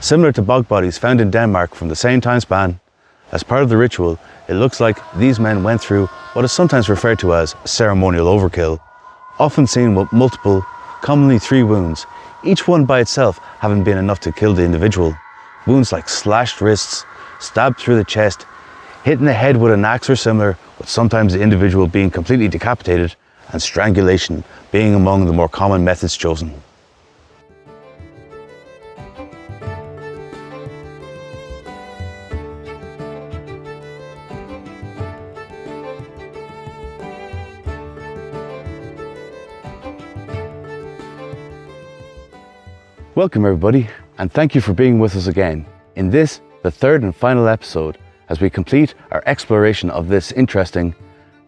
Similar to bog bodies found in Denmark from the same time span, as part of the ritual, it looks like these men went through what is sometimes referred to as ceremonial overkill, often seen with multiple, commonly 3 wounds, each one by itself having been enough to kill the individual. Wounds like slashed wrists, stabbed through the chest, hitting the head with an axe or similar, with sometimes the individual being completely decapitated, and strangulation being among the more common methods chosen. Welcome everybody, and thank you for being with us again in this, the 3rd and final episode, as we complete our exploration of this interesting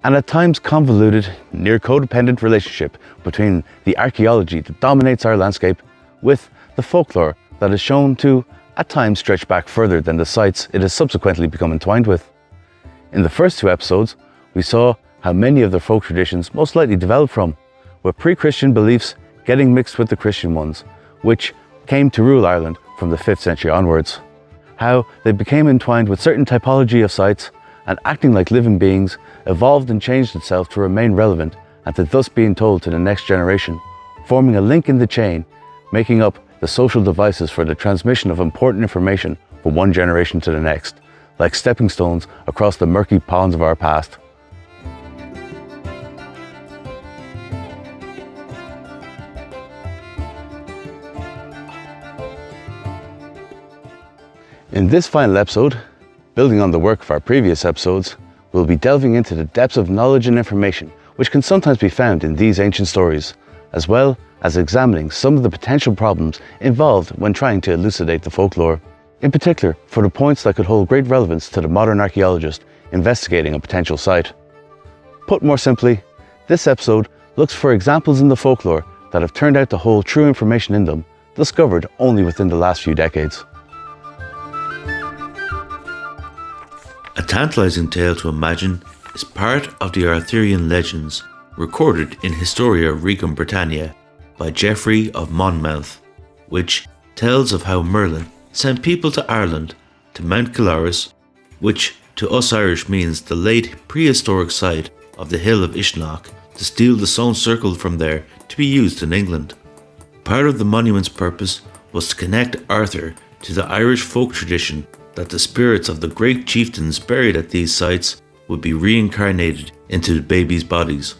and at times convoluted, near codependent relationship between the archaeology that dominates our landscape with the folklore that is shown to at times stretch back further than the sites it has subsequently become entwined with. In the first 2 episodes, we saw how many of the folk traditions most likely developed from, with pre-Christian beliefs getting mixed with the Christian ones, which came to rule Ireland from the 5th century onwards. How they became entwined with certain typology of sites and acting like living beings evolved and changed itself to remain relevant and to thus being told to the next generation, forming a link in the chain, making up the social devices for the transmission of important information from one generation to the next, like stepping stones across the murky ponds of our past. In this final episode, building on the work of our previous episodes, we'll be delving into the depths of knowledge and information which can sometimes be found in these ancient stories, as well as examining some of the potential problems involved when trying to elucidate the folklore, in particular for the points that could hold great relevance to the modern archaeologist investigating a potential site. Put more simply, this episode looks for examples in the folklore that have turned out to hold true information in them, discovered only within the last few decades. A tantalizing tale to imagine is part of the Arthurian legends recorded in Historia Regum Britannia by Geoffrey of Monmouth, which tells of how Merlin sent people to Ireland, to Mount Killaris, which to us Irish means the late prehistoric site of the Hill of Ishnach, to steal the stone circle from there to be used in England. Part of the monument's purpose was to connect Arthur to the Irish folk tradition that the spirits of the great chieftains buried at these sites would be reincarnated into the babies' bodies.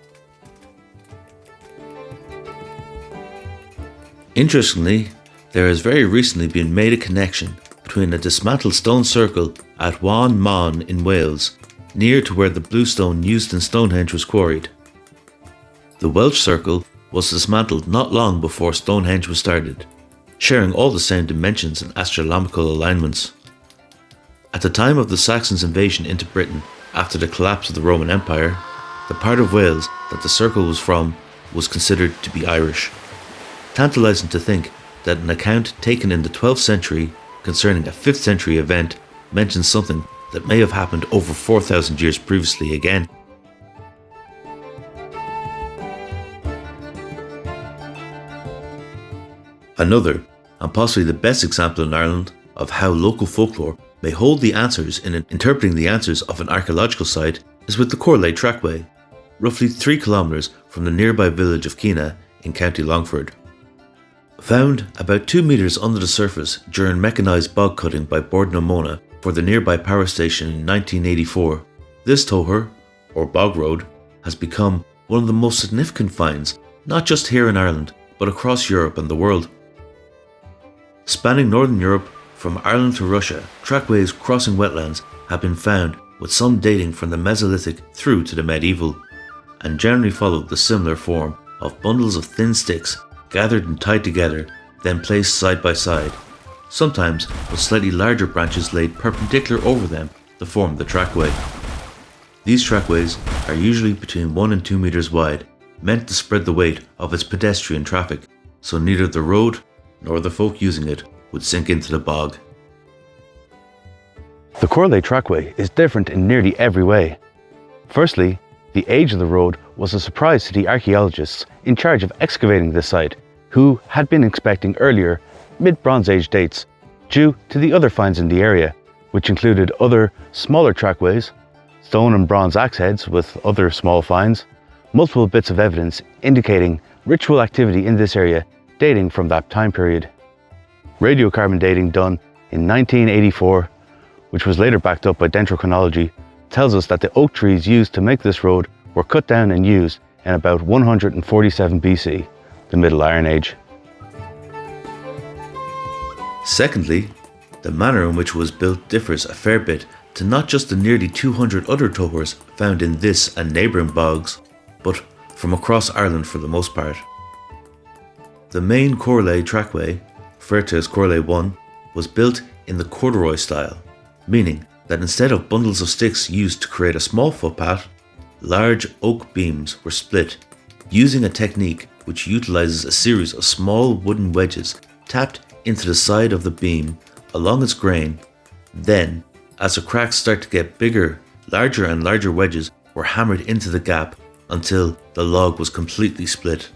Interestingly, there has very recently been made a connection between a dismantled stone circle at Whan Mon in Wales, near to where the bluestone used in Stonehenge was quarried. The Welsh circle was dismantled not long before Stonehenge was started, sharing all the same dimensions and astronomical alignments. At the time of the Saxons' invasion into Britain after the collapse of the Roman Empire, the part of Wales that the circle was from was considered to be Irish. Tantalizing to think that an account taken in the 12th century concerning a 5th century event mentions something that may have happened over 4,000 years previously again. Another, and possibly the best example in Ireland of how local folklore may hold the answers in interpreting the answers of an archaeological site, is with the Corlea Trackway, roughly 3 kilometres from the nearby village of Keena in County Longford. Found about 2 metres under the surface during mechanised bog cutting by Bord na Mona for the nearby power station in 1984, this toher, or bog road, has become one of the most significant finds, not just here in Ireland, but across Europe and the world. Spanning Northern Europe, from Ireland to Russia, trackways crossing wetlands have been found, with some dating from the Mesolithic through to the medieval, and generally follow the similar form of bundles of thin sticks gathered and tied together, then placed side by side, sometimes with slightly larger branches laid perpendicular over them to form the trackway. These trackways are usually between 1 and 2 metres wide, meant to spread the weight of its pedestrian traffic, so neither the road nor the folk using it would sink into the bog. The Corlea Trackway is different in nearly every way. Firstly, the age of the road was a surprise to the archaeologists in charge of excavating this site, who had been expecting earlier, mid-Bronze Age dates, due to the other finds in the area, which included other smaller trackways, stone and bronze axe heads with other small finds, multiple bits of evidence indicating ritual activity in this area dating from that time period. Radiocarbon dating done in 1984, which was later backed up by dendrochronology, tells us that the oak trees used to make this road were cut down and used in about 147 BC, the Middle Iron Age. Secondly, the manner in which it was built differs a fair bit to not just the nearly 200 other towers found in this and neighbouring bogs, but from across Ireland for the most part. The main Corlea Trackway, referred to as Corlea 1, was built in the corduroy style, meaning that instead of bundles of sticks used to create a small footpath, large oak beams were split using a technique which utilises a series of small wooden wedges tapped into the side of the beam along its grain. Then, as the cracks start to get bigger, larger and larger wedges were hammered into the gap until the log was completely split.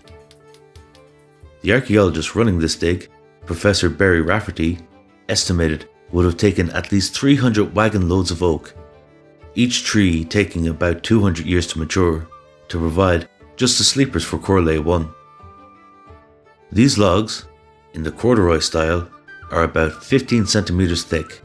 The archaeologist running this dig, Professor Barry Rafferty, estimated would have taken at least 300 wagon loads of oak, each tree taking about 200 years to mature, to provide just the sleepers for Corlea 1. These logs, in the corduroy style, are about 15 centimeters thick.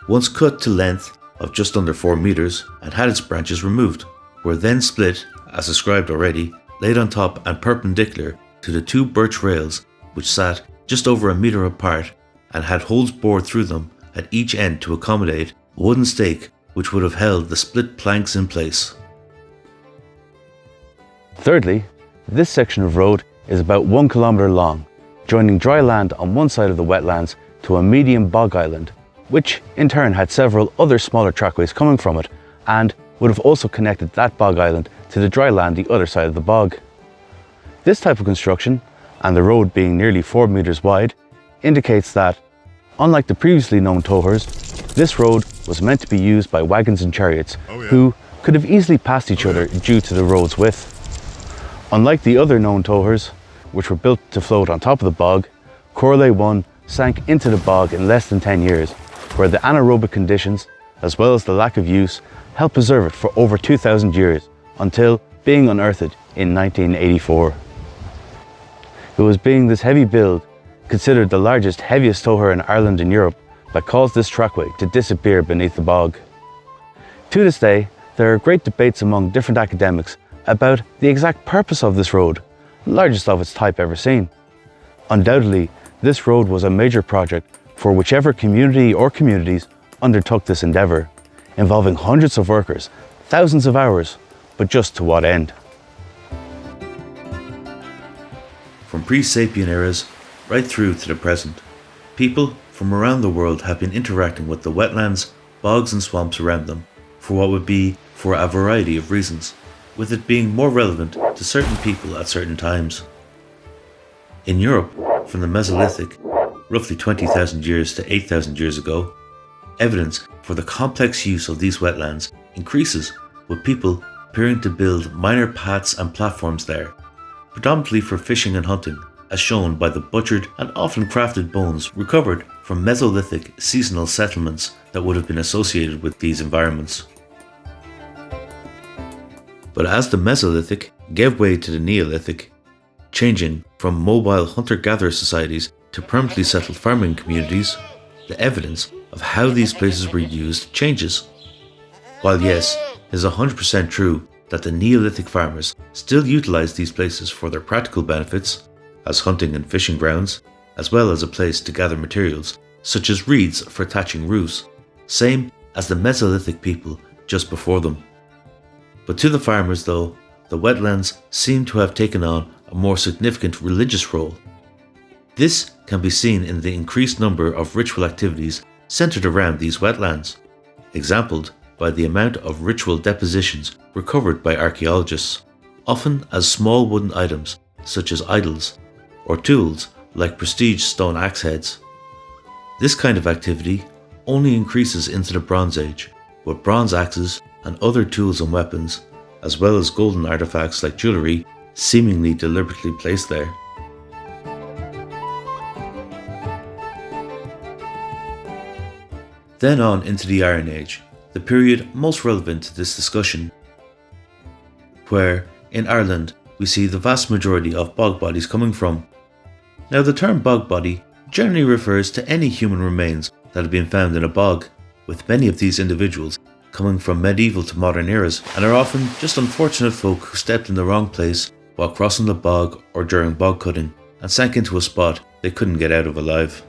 Once cut to length of just under 4 meters and had its branches removed, were then split, as described already, laid on top and perpendicular to the two birch rails which sat just over a meter apart and had holes bored through them at each end to accommodate a wooden stake which would have held the split planks in place. Thirdly, this section of road is about 1 kilometre long, joining dry land on one side of the wetlands to a medium bog island, which in turn had several other smaller trackways coming from it and would have also connected that bog island to the dry land the other side of the bog. This type of construction, and the road being nearly 4 meters wide, indicates that, unlike the previously known towers, this road was meant to be used by wagons and chariots who could have easily passed each other due to the road's width. Unlike the other known towers, which were built to float on top of the bog, Corlea 1 sank into the bog in less than 10 years, where the anaerobic conditions, as well as the lack of use, helped preserve it for over 2,000 years, until being unearthed in 1984. It was being this heavy build, considered the largest, heaviest towher in Ireland and Europe, that caused this trackway to disappear beneath the bog. To this day, there are great debates among different academics about the exact purpose of this road, the largest of its type ever seen. Undoubtedly, this road was a major project for whichever community or communities undertook this endeavour, involving hundreds of workers, thousands of hours, but just to what end? From pre-Sapien eras right through to the present, people from around the world have been interacting with the wetlands, bogs and swamps around them for what would be for a variety of reasons, with it being more relevant to certain people at certain times. In Europe, from the Mesolithic, roughly 20,000 years to 8,000 years ago, evidence for the complex use of these wetlands increases, with people appearing to build minor paths and platforms there, predominantly for fishing and hunting, as shown by the butchered and often crafted bones recovered from Mesolithic seasonal settlements that would have been associated with these environments. But as the Mesolithic gave way to the Neolithic, changing from mobile hunter-gatherer societies to permanently settled farming communities, the evidence of how these places were used changes. While yes, it is 100% true that the Neolithic farmers still utilised these places for their practical benefits, as hunting and fishing grounds, as well as a place to gather materials, such as reeds for thatching roofs, same as the Mesolithic people just before them. But to the farmers though, the wetlands seem to have taken on a more significant religious role. This can be seen in the increased number of ritual activities centred around these wetlands, exampled by the amount of ritual depositions recovered by archaeologists, often as small wooden items such as idols, or tools like prestige stone axe heads. This kind of activity only increases into the Bronze Age, with bronze axes and other tools and weapons, as well as golden artifacts like jewellery, seemingly deliberately placed there. Then on into the Iron Age, the period most relevant to this discussion, where, in Ireland, we see the vast majority of bog bodies coming from. Now, the term bog body generally refers to any human remains that have been found in a bog, with many of these individuals coming from medieval to modern eras, and are often just unfortunate folk who stepped in the wrong place while crossing the bog or during bog cutting, and sank into a spot they couldn't get out of alive.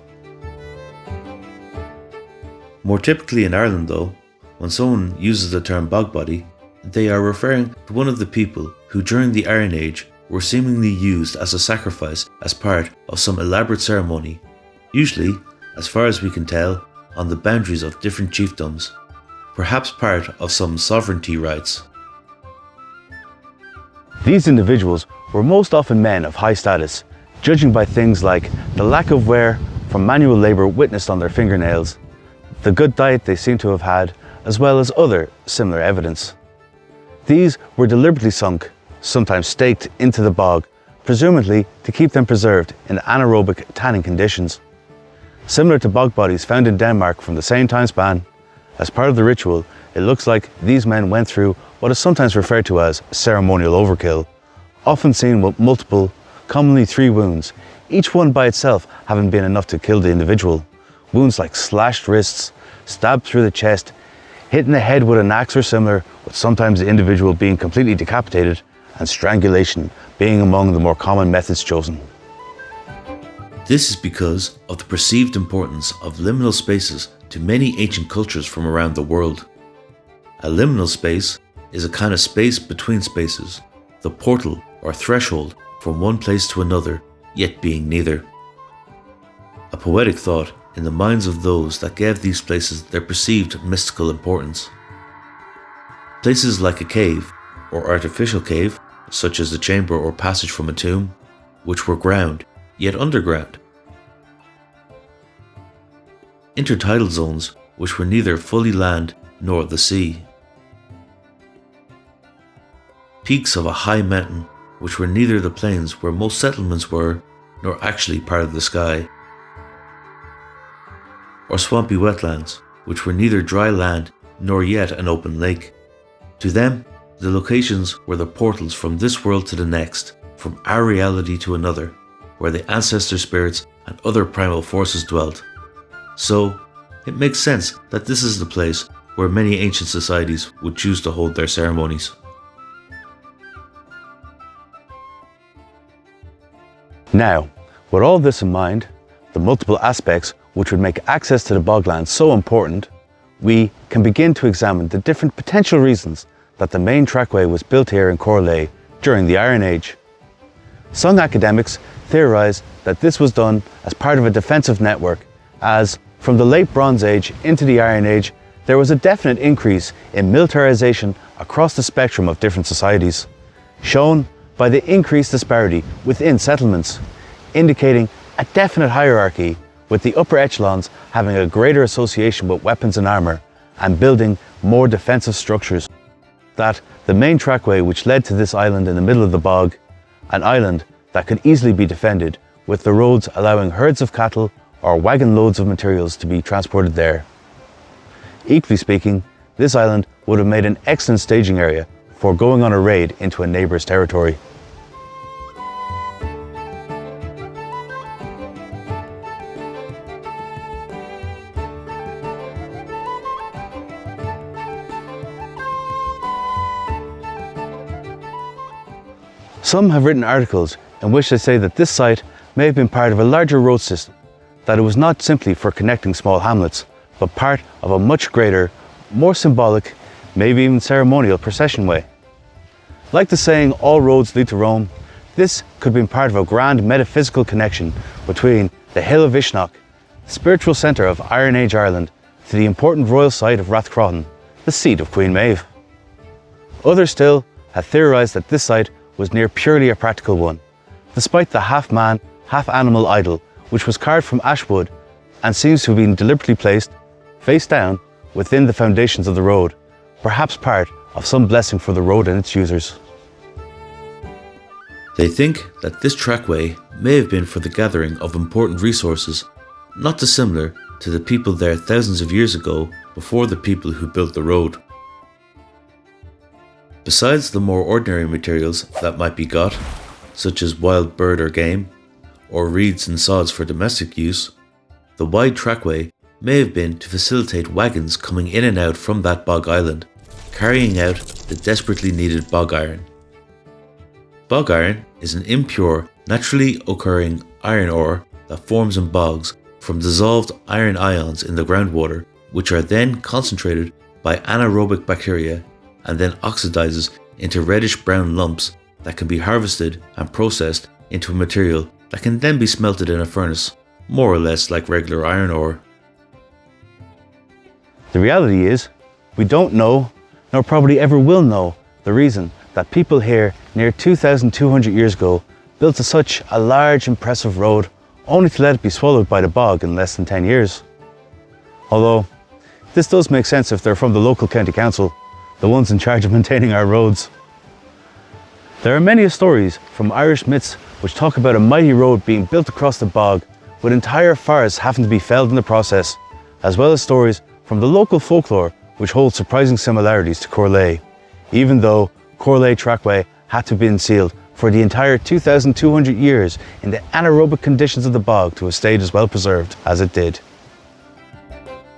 More typically in Ireland though, when someone uses the term bog body, they are referring to one of the people who during the Iron Age were seemingly used as a sacrifice as part of some elaborate ceremony, usually, as far as we can tell, on the boundaries of different chiefdoms, perhaps part of some sovereignty rights. These individuals were most often men of high status, judging by things like the lack of wear from manual labour witnessed on their fingernails, the good diet they seem to have had, as well as other similar evidence. These were deliberately sunk, sometimes staked into the bog, presumably to keep them preserved in anaerobic tanning conditions. Similar to bog bodies found in Denmark from the same time span, as part of the ritual, it looks like these men went through what is sometimes referred to as ceremonial overkill, often seen with multiple, commonly 3 wounds, each one by itself having been enough to kill the individual. Wounds like slashed wrists, stabbed through the chest, hitting the head with an axe or similar, with sometimes the individual being completely decapitated, and strangulation being among the more common methods chosen. This is because of the perceived importance of liminal spaces to many ancient cultures from around the world. A liminal space is a kind of space between spaces, the portal or threshold from one place to another, yet being neither. A poetic thought in the minds of those that gave these places their perceived mystical importance. Places like a cave, or artificial cave, such as the chamber or passage from a tomb, which were ground, yet underground. Intertidal zones, which were neither fully land nor the sea. Peaks of a high mountain, which were neither the plains where most settlements were, nor actually part of the sky. Or swampy wetlands, which were neither dry land nor yet an open lake. To them, the locations were the portals from this world to the next, from our reality to another, where the ancestor spirits and other primal forces dwelt. So, it makes sense that this is the place where many ancient societies would choose to hold their ceremonies. Now, with all this in mind, the multiple aspects which would make access to the boglands so important, we can begin to examine the different potential reasons that the main trackway was built here in Corlea during the Iron Age. Some academics theorise that this was done as part of a defensive network, as from the late Bronze Age into the Iron Age, there was a definite increase in militarisation across the spectrum of different societies, shown by the increased disparity within settlements, indicating a definite hierarchy, with the upper echelons having a greater association with weapons and armour and building more defensive structures. That the main trackway which led to this island in the middle of the bog, an island that could easily be defended, with the roads allowing herds of cattle or wagon loads of materials to be transported there. Equally speaking, this island would have made an excellent staging area for going on a raid into a neighbour's territory. Some have written articles in which they say that this site may have been part of a larger road system, that it was not simply for connecting small hamlets, but part of a much greater, more symbolic, maybe even ceremonial procession way. Like the saying, all roads lead to Rome, this could have been part of a grand metaphysical connection between the Hill of Ishnock, the spiritual centre of Iron Age Ireland, to the important royal site of Rathcroghan, the seat of Queen Maeve. Others still have theorised that this site was near purely a practical one, despite the half-man, half-animal idol, which was carved from ash wood and seems to have been deliberately placed, face down, within the foundations of the road, perhaps part of some blessing for the road and its users. They think that this trackway may have been for the gathering of important resources, not dissimilar to the people there thousands of years ago before the people who built the road. Besides the more ordinary materials that might be got, such as wild bird or game, or reeds and sods for domestic use, the wide trackway may have been to facilitate wagons coming in and out from that bog island, carrying out the desperately needed bog iron. Bog iron is an impure, naturally occurring iron ore that forms in bogs from dissolved iron ions in the groundwater, which are then concentrated by anaerobic bacteria and then oxidizes into reddish-brown lumps that can be harvested and processed into a material that can then be smelted in a furnace, more or less like regular iron ore. The reality is, we don't know, nor probably ever will know, the reason that people here near 2,200 years ago built such a large, impressive road only to let it be swallowed by the bog in less than 10 years. Although, this does make sense if they're from the local county council, the ones in charge of maintaining our roads. There are many stories from Irish myths which talk about a mighty road being built across the bog, with entire forests having to be felled in the process, as well as stories from the local folklore which hold surprising similarities to Corlea, even though Corlea Trackway had to have been sealed for the entire 2,200 years in the anaerobic conditions of the bog to have stayed as well preserved as it did.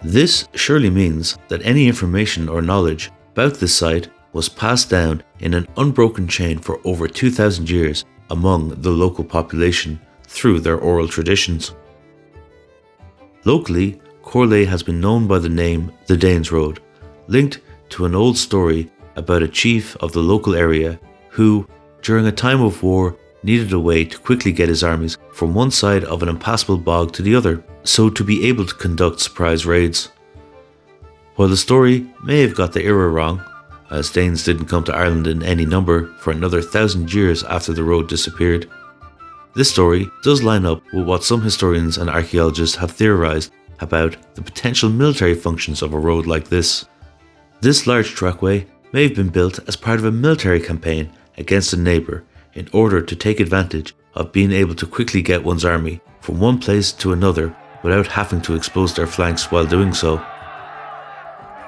This surely means that any information or knowledge about this site was passed down in an unbroken chain for over 2,000 years among the local population through their oral traditions. Locally, Corlea has been known by the name the Danes Road, linked to an old story about a chief of the local area who, during a time of war, needed a way to quickly get his armies from one side of an impassable bog to the other, so to be able to conduct surprise raids. While the story may have got the era wrong, as Danes didn't come to Ireland in any number for another 1,000 years after the road disappeared, this story does line up with what some historians and archaeologists have theorized about the potential military functions of a road like this. This large trackway may have been built as part of a military campaign against a neighbour in order to take advantage of being able to quickly get one's army from one place to another without having to expose their flanks while doing so.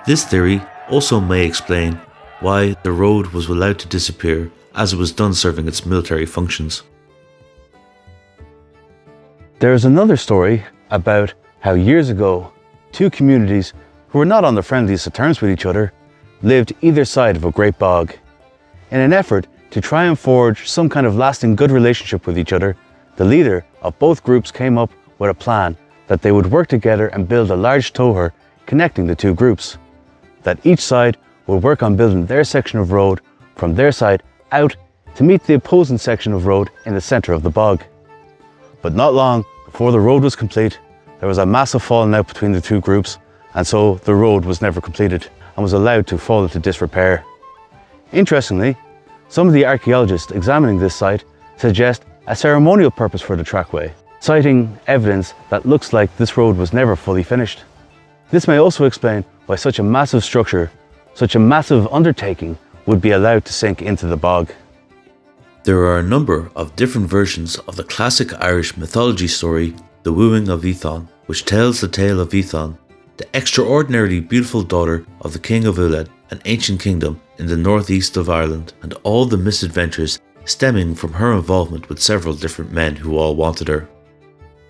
This theory also may explain why the road was allowed to disappear as it was done serving its military functions. There is another story about how years ago, two communities who were not on the friendliest of terms with each other lived either side of a great bog. In an effort to try and forge some kind of lasting good relationship with each other, the leader of both groups came up with a plan that they would work together and build a large towher connecting the two groups, that each side would work on building their section of road from their side out to meet the opposing section of road in the centre of the bog. But not long before the road was complete, there was a massive falling out between the two groups, and so the road was never completed and was allowed to fall into disrepair. Interestingly, some of the archaeologists examining this site suggest a ceremonial purpose for the trackway, citing evidence that looks like this road was never fully finished. This may also explain why such a massive structure, such a massive undertaking, would be allowed to sink into the bog. There are a number of different versions of the classic Irish mythology story, The Wooing of Aethon, which tells the tale of Aethon, the extraordinarily beautiful daughter of the King of Ulled, an ancient kingdom in the northeast of Ireland, and all the misadventures stemming from her involvement with several different men who all wanted her.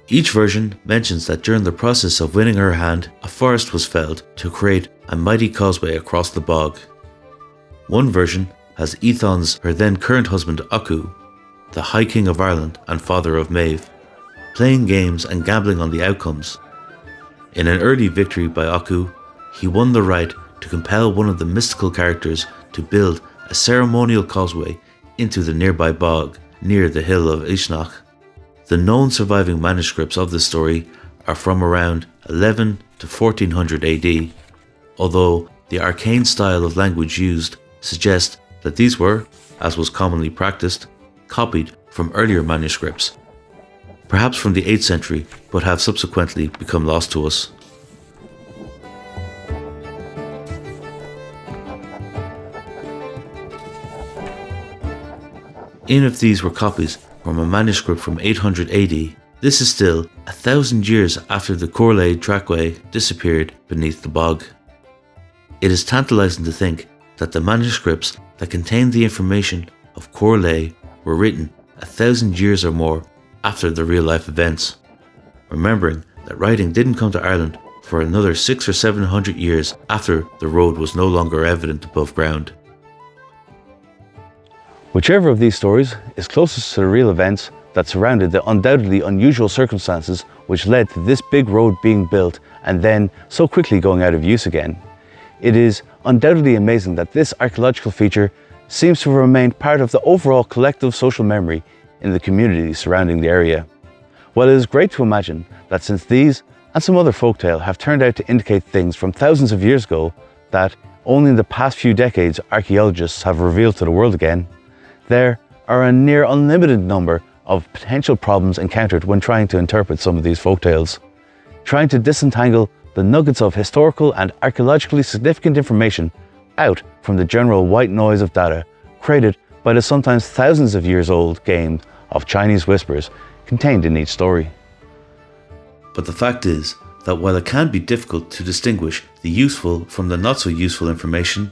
Each version mentions that during the process of winning her hand, a forest was felled to create a mighty causeway across the bog. One version has Aethon's her then current husband Oku, the High King of Ireland and father of Maeve, playing games and gambling on the outcomes. In an early victory by Oku, he won the right to compel one of the mystical characters to build a ceremonial causeway into the nearby bog near the hill of Uisneach. The known surviving manuscripts of this story are from around 11 to 1400 AD, although the arcane style of language used suggests that these were, as was commonly practiced, copied from earlier manuscripts, perhaps from the 8th century, but have subsequently become lost to us. Even if these were copies from a manuscript from 800 AD, This is still 1,000 years after the Corlea Trackway disappeared beneath the bog. It is tantalizing to think that the manuscripts that contain the information of Corlea were written 1,000 years or more after the real-life events, remembering that writing didn't come to Ireland for another 600 or 700 years after the road was no longer evident above ground. Whichever of these stories is closest to the real events that surrounded the undoubtedly unusual circumstances which led to this big road being built and then so quickly going out of use again, it is undoubtedly amazing that this archaeological feature seems to have remained part of the overall collective social memory in the community surrounding the area. While it is great to imagine that since these and some other folktale have turned out to indicate things from thousands of years ago that only in the past few decades archaeologists have revealed to the world again, there are a near unlimited number of potential problems encountered when trying to interpret some of these folktales. Trying to disentangle the nuggets of historical and archaeologically significant information out from the general white noise of data created by the sometimes thousands of years old game of Chinese whispers contained in each story. But the fact is that while it can be difficult to distinguish the useful from the not so useful information,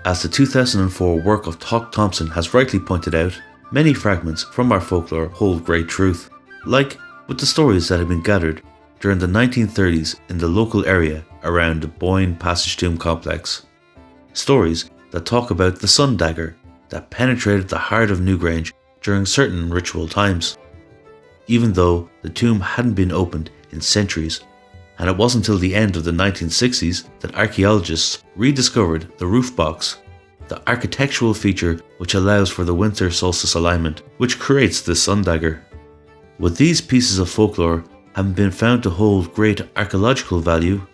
as the 2004 work of Tock Thompson has rightly pointed out, many fragments from our folklore hold great truth, like with the stories that have been gathered during the 1930s in the local area around the Boyne Passage Tomb complex. Stories that talk about the sun dagger that penetrated the heart of Newgrange during certain ritual times, even though the tomb hadn't been opened in centuries, and it wasn't until the end of the 1960s that archaeologists rediscovered the roof box, the architectural feature which allows for the winter solstice alignment, which creates the sun dagger. With these pieces of folklore having been found to hold great archaeological value,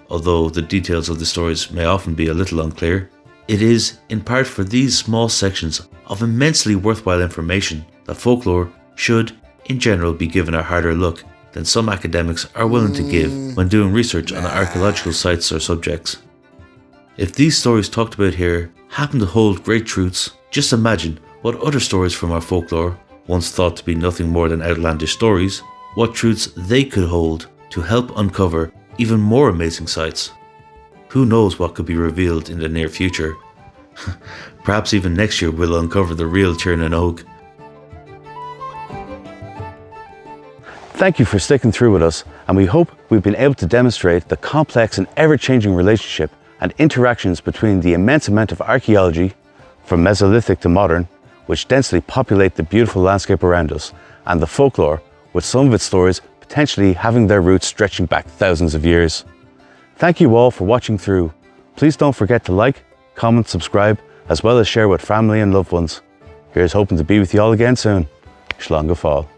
although the details of the stories may often be a little unclear, it is in part for these small sections of immensely worthwhile information that folklore should, in general, be given a harder look than some academics are willing to give when doing research on archaeological sites or subjects. If these stories talked about here happen to hold great truths, just imagine what other stories from our folklore, once thought to be nothing more than outlandish stories, what truths they could hold to help uncover even more amazing sites. Who knows what could be revealed in the near future? Perhaps even next year we'll uncover the real Tir na Og. Thank you for sticking through with us, and we hope we've been able to demonstrate the complex and ever-changing relationship and interactions between the immense amount of archaeology, from Mesolithic to modern, which densely populate the beautiful landscape around us, and the folklore, with some of its stories potentially having their roots stretching back thousands of years. Thank you all for watching through. Please don't forget to like, comment, subscribe, as well as share with family and loved ones. Here's hoping to be with you all again soon. Slán go fóill.